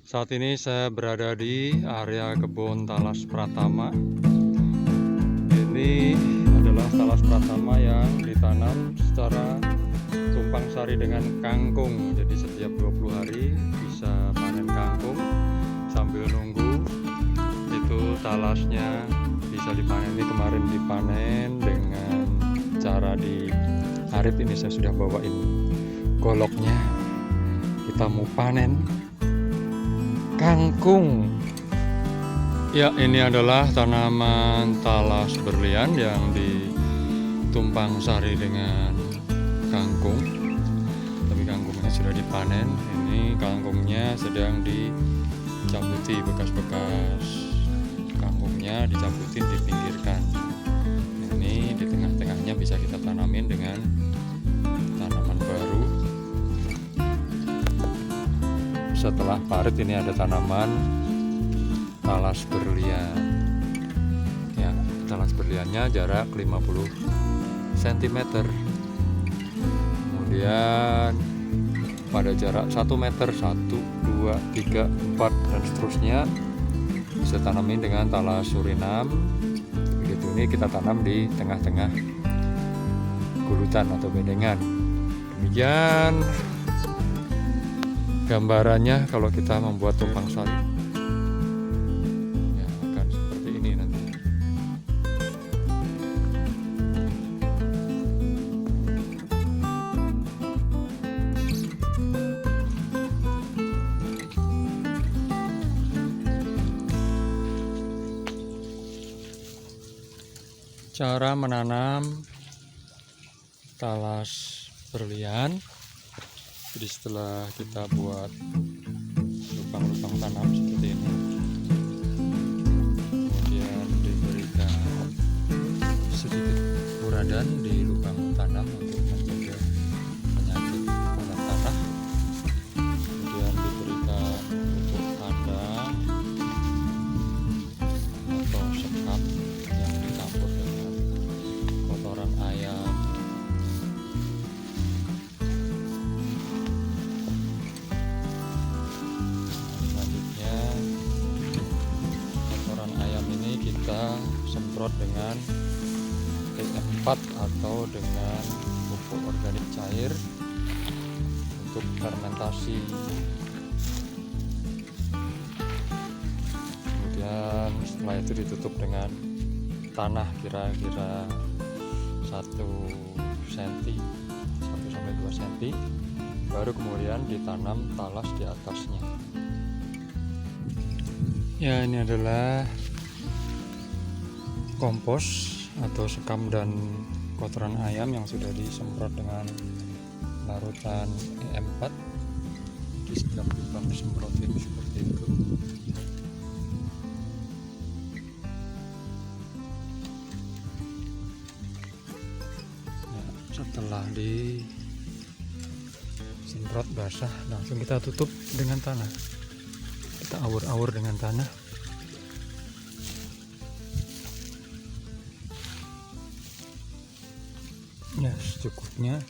Saat ini saya berada di area kebun Talas Pratama. Ini adalah Talas Pratama yang ditanam secara tumpang sari dengan kangkung. Jadi setiap 20 hari bisa panen kangkung sambil nunggu itu talasnya bisa dipanen. Ini kemarin dipanen dengan cara diarit. Ini saya sudah bawain goloknya. Kita mau panen kangkung. Ya, ini adalah tanaman talas berlian yang ditumpang sari dengan kangkung. Tapi kangkungnya sudah dipanen. Ini kangkungnya sedang dicabuti, bekas-bekas kangkungnya dicabutin, dipinggirkan. Ini di tengah-tengahnya bisa kita tanamin dengan tanaman baru. Setelah parit ini ada tanaman talas berlian. Ya, talas berliannya jarak 50 cm. Kemudian pada jarak 1 meter, 1, 2, 3, 4 dan seterusnya bisa tanamin dengan talas Surinam. Begitu, ini kita tanam di tengah-tengah gulutan atau bedengan. Demikian gambarannya kalau kita membuat tumpang sari. Ya, akan seperti ini nanti. Cara menanam talas berlian. Jadi setelah kita buat lubang-lubang tanam seperti ini, kemudian diberikan sedikit uradan di lubang tanam untuk menjaga penyakit pada tanah. Kemudian diberikan pupuk kandang atau sekam yang dicampur dengan kotoran ayam. Kita semprot dengan P4 atau dengan pupuk organik cair untuk fermentasi. Kemudian setelah itu ditutup dengan tanah kira-kira 1 cm, 1 sampai 2 cm, baru kemudian ditanam talas di atasnya. Ya, ini adalah kompos atau sekam dan kotoran ayam yang sudah disemprot dengan larutan E4 di setiap lubang disemprotin seperti itu. Nah, setelah disemprot basah, langsung kita tutup dengan tanah. Kita awur-awur dengan tanah. Ya, secukupnya.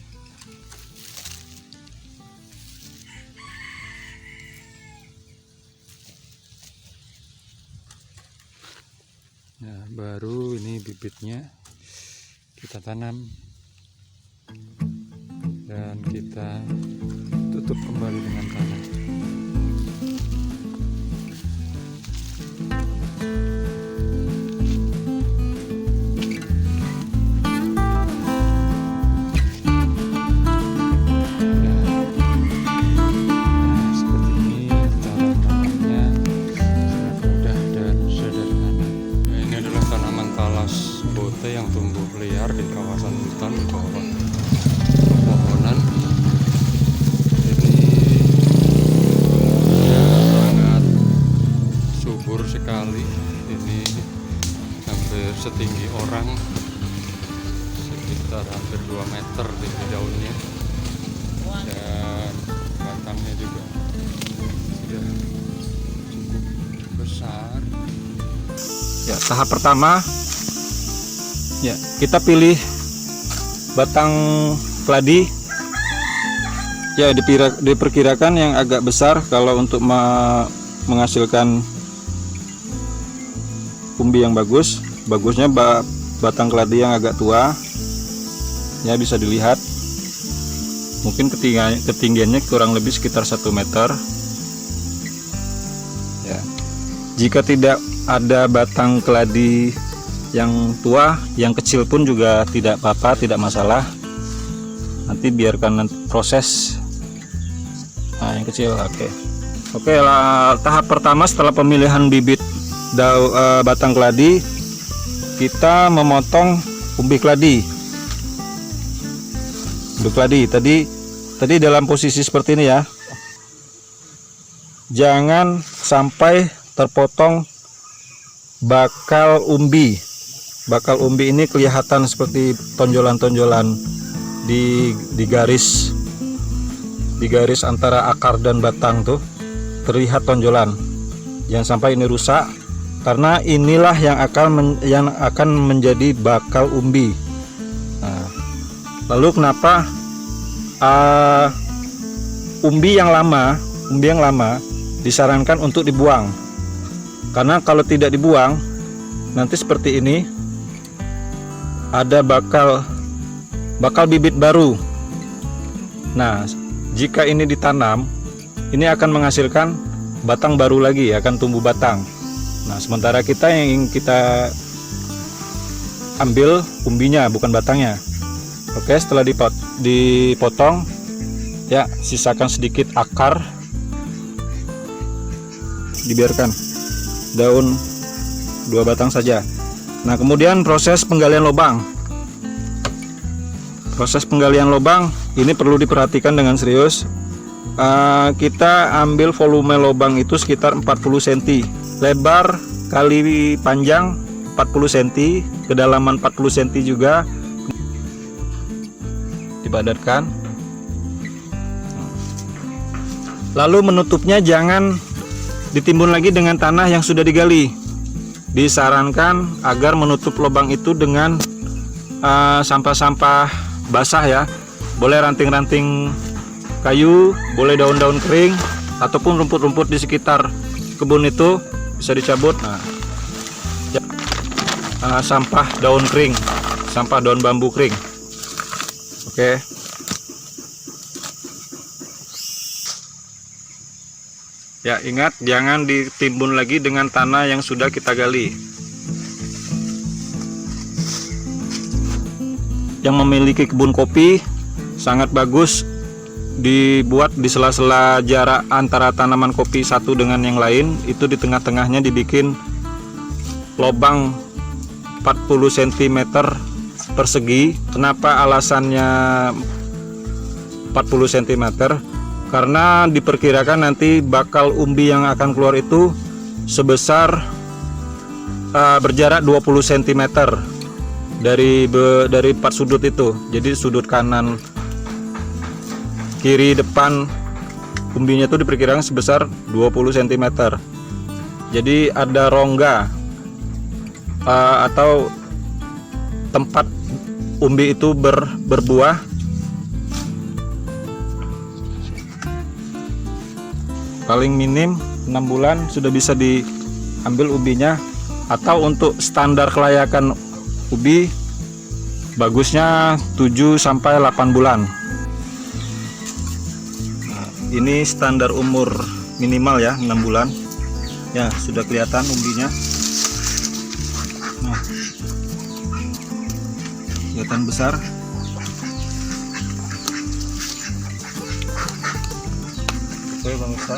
Nah, baru ini bibitnya kita tanam dan kita tutup kembali dengan tanah. Talas bote yang tumbuh liar di kawasan hutan di bawah pepohonan. Ini ya, sangat subur sekali. Ini hampir setinggi orang, sekitar hampir 2 meter tinggi daunnya, dan batangnya juga sudah cukup besar. Ya, tahap pertama ya, kita pilih batang keladi Ya, diperkirakan yang agak besar kalau untuk menghasilkan umbi yang bagus. Bagusnya batang keladi yang agak tua ya, bisa dilihat mungkin ketinggiannya kurang lebih sekitar 1 meter ya. Jika tidak ada batang keladi yang tua, yang kecil pun juga tidak apa-apa, tidak masalah. Nanti biarkan nanti proses. Nah, yang kecil, oke lah. Tahap pertama setelah pemilihan bibit batang keladi, kita memotong umbi keladi. Umbi keladi tadi dalam posisi seperti ini ya. Jangan sampai terpotong bakal umbi. Bakal umbi ini kelihatan seperti tonjolan-tonjolan di garis antara akar dan batang tuh, terlihat tonjolan. Jangan sampai ini rusak, karena inilah yang akan menjadi bakal umbi. Nah, lalu kenapa umbi yang lama disarankan untuk dibuang? Karena kalau tidak dibuang, nanti seperti ini, ada bakal bibit baru. Nah, jika ini ditanam, ini akan menghasilkan batang baru lagi, akan tumbuh batang. Nah, sementara kita yang ingin kita ambil umbinya, bukan batangnya. Oke, setelah dipotong ya, sisakan sedikit akar, dibiarkan daun 2 batang saja. Nah, kemudian proses penggalian lubang. Proses penggalian lubang ini perlu diperhatikan dengan serius. Kita ambil volume lubang itu sekitar 40 cm, lebar kali panjang 40 cm, kedalaman 40 cm juga. Dipadatkan. Lalu menutupnya jangan ditimbun lagi dengan tanah yang sudah digali. Disarankan agar menutup lubang itu dengan sampah-sampah basah ya. Boleh ranting-ranting kayu, boleh daun-daun kering, ataupun rumput-rumput di sekitar kebun itu bisa dicabut. Nah, sampah daun kering, sampah daun bambu kering. Oke. Ya, ingat jangan ditimbun lagi dengan tanah yang sudah kita gali. Yang memiliki kebun kopi sangat bagus dibuat di sela-sela jarak antara tanaman kopi satu dengan yang lain, itu di tengah-tengahnya dibikin lubang 40 cm persegi. Kenapa alasannya 40 cm? Karena diperkirakan nanti bakal umbi yang akan keluar itu sebesar berjarak 20 cm dari 4 sudut itu. Jadi sudut kanan, kiri, depan umbinya itu diperkirakan sebesar 20 cm. Jadi ada rongga atau tempat umbi itu berbuah paling minim 6 bulan sudah bisa diambil umbinya. Atau untuk standar kelayakan ubi bagusnya 7 sampai 8 bulan. Nah, ini standar umur minimal ya, 6 bulan. Ya, sudah kelihatan umbinya. Nah, kelihatan besar. Oke, pemirsa.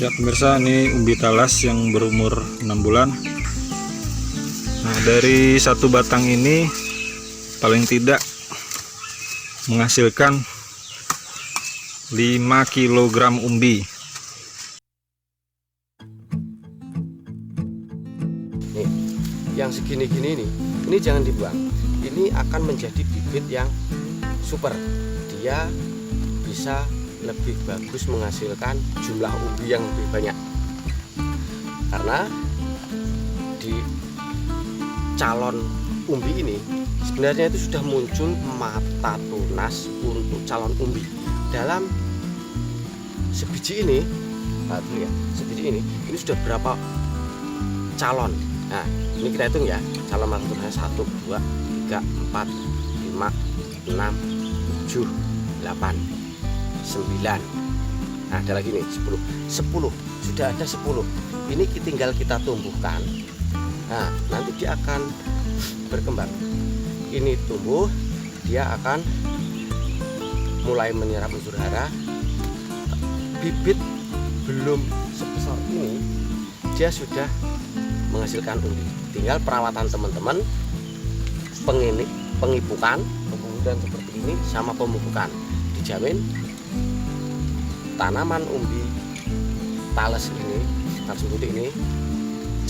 Ya pemirsa, ini umbi talas yang berumur 6 bulan. Nah, dari satu batang ini paling tidak menghasilkan 5 kg umbi. Nih, yang segini-gini nih, ini jangan dibuang. Ini akan menjadi bibit yang super. Dia bisa lebih bagus menghasilkan jumlah umbi yang lebih banyak, karena di calon umbi ini sebenarnya itu sudah muncul mata tunas untuk calon umbi. Dalam sebiji ini, lihat sebiji ini sudah berapa calon. Nah, ini kita hitung ya, calon mata tunasnya 1, 2, 3, 4, 5, 6, 7, 8, 9. Nah, ada lagi nih 10. Sudah ada 10. Ini tinggal kita tumbuhkan. Nah, nanti dia akan berkembang. Ini tumbuh, dia akan mulai menyerap unsur hara. Bibit belum sebesar ini, dia sudah menghasilkan umbi. Tinggal perawatan teman-teman, pengipukan, kemudian seperti ini sama pemupukan. Dijamin tanaman umbi tales ini, Tarsum putih ini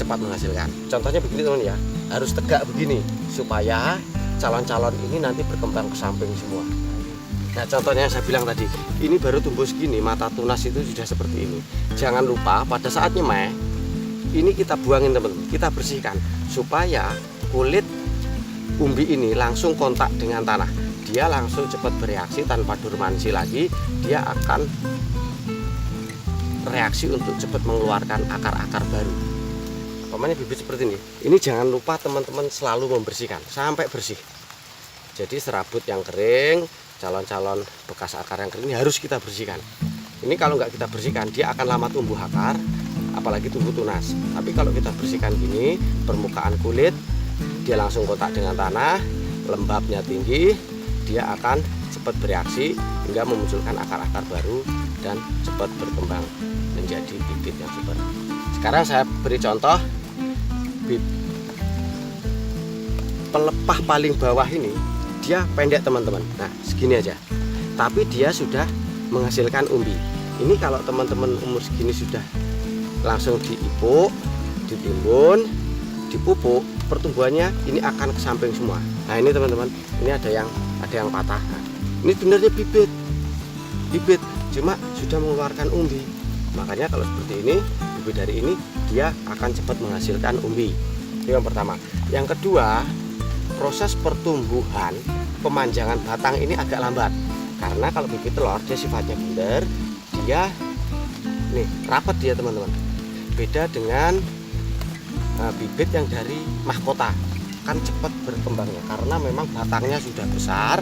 cepat menghasilkan. Contohnya begini teman ya, harus tegak begini supaya calon-calon ini nanti berkembang ke samping semua. Nah, contohnya saya bilang tadi, ini baru tumbuh segini, mata tunas itu sudah seperti ini. Jangan lupa pada saat nyemai, ini kita buangin teman-teman, kita bersihkan supaya kulit umbi ini langsung kontak dengan tanah. Dia langsung cepat bereaksi tanpa dormansi lagi, dia akan reaksi untuk cepat mengeluarkan akar-akar baru. Pokoknya bibit seperti ini jangan lupa teman-teman selalu membersihkan sampai bersih. Jadi serabut yang kering, calon-calon bekas akar yang kering ini harus kita bersihkan. Ini kalau nggak kita bersihkan, dia akan lama tumbuh akar, apalagi tumbuh tunas. Tapi kalau kita bersihkan gini, permukaan kulit dia langsung kontak dengan tanah, lembabnya tinggi, dia akan cepat bereaksi hingga memunculkan akar-akar baru dan cepat berkembang menjadi bibit yang super. Sekarang saya beri contoh pelepah paling bawah ini, dia pendek teman-teman. Nah, segini aja. Tapi dia sudah menghasilkan umbi. Ini kalau teman-teman umur segini sudah langsung diipuk, ditimbun, dipupuk, pertumbuhannya ini akan ke samping semua. Nah, ini teman-teman, ini ada yang patah. Nah, ini sebenarnya bibit, cuma sudah mengeluarkan umbi. Makanya kalau seperti ini, bibit dari ini dia akan cepat menghasilkan umbi. Itu yang pertama. Yang kedua, proses pertumbuhan pemanjangan batang ini agak lambat. Karena kalau bibit telur dia sifatnya bunder, dia nih rapat dia teman-teman. Beda dengan bibit yang dari mahkota, kan cepat berkembangnya karena memang batangnya sudah besar,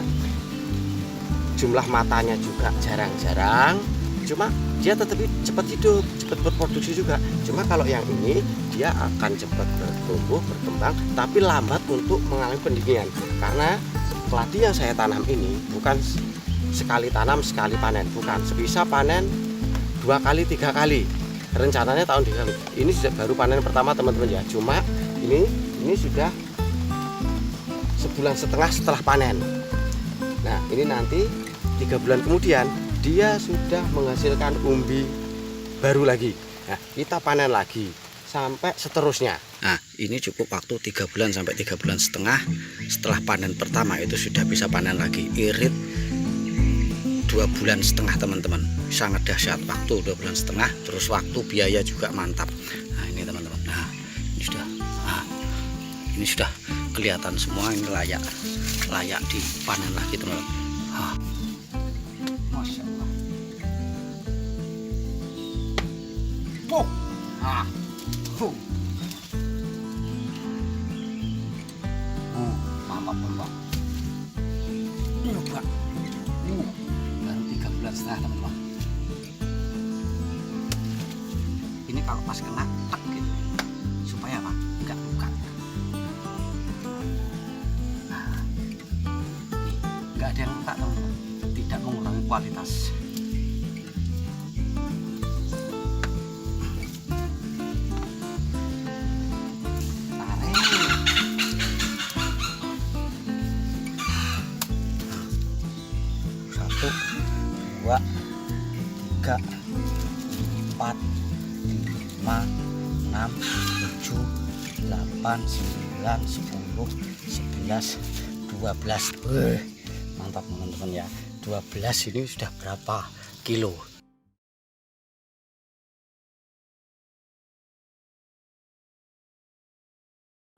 jumlah matanya juga jarang-jarang, cuma dia tetapi cepat hidup, cepat berproduksi juga. Cuma kalau yang ini dia akan cepat bertumbuh, berkembang, tapi lambat untuk mengalami pendinginan. Karena keladi yang saya tanam ini bukan sekali tanam sekali panen, bukan, sebisa panen 2 kali 3 kali. Rencananya tahun 3 kali. Ini sudah baru panen pertama teman-teman ya. Cuma ini sudah 1,5 bulan setelah panen. Nah, ini nanti 3 bulan kemudian dia sudah menghasilkan umbi baru lagi. Nah, kita panen lagi sampai seterusnya. Nah, ini cukup waktu 3 bulan sampai 3,5 bulan. Setelah panen pertama itu sudah bisa panen lagi. Irit 2,5 bulan teman-teman. Sangat dahsyat, waktu 2,5 bulan. Terus waktu biaya juga mantap. Nah, ini teman-teman. Nah, ini sudah kelihatan semua, ini layak dipanen lagi teman-teman. Masya Allah. Mantap teman-teman. Baru 3,5 bulan teman-teman. Ini kalau pas kena tak gitu, supaya apa? Enggak luka. Nah, ini enggak ada yang luka teman-teman, tidak mengurangi kualitas. Satu, 2, 3, 4, 5, 6, 7, 8, 9, 10, 11, 12. Mantap teman-teman ya. 12 ini sudah berapa kilo?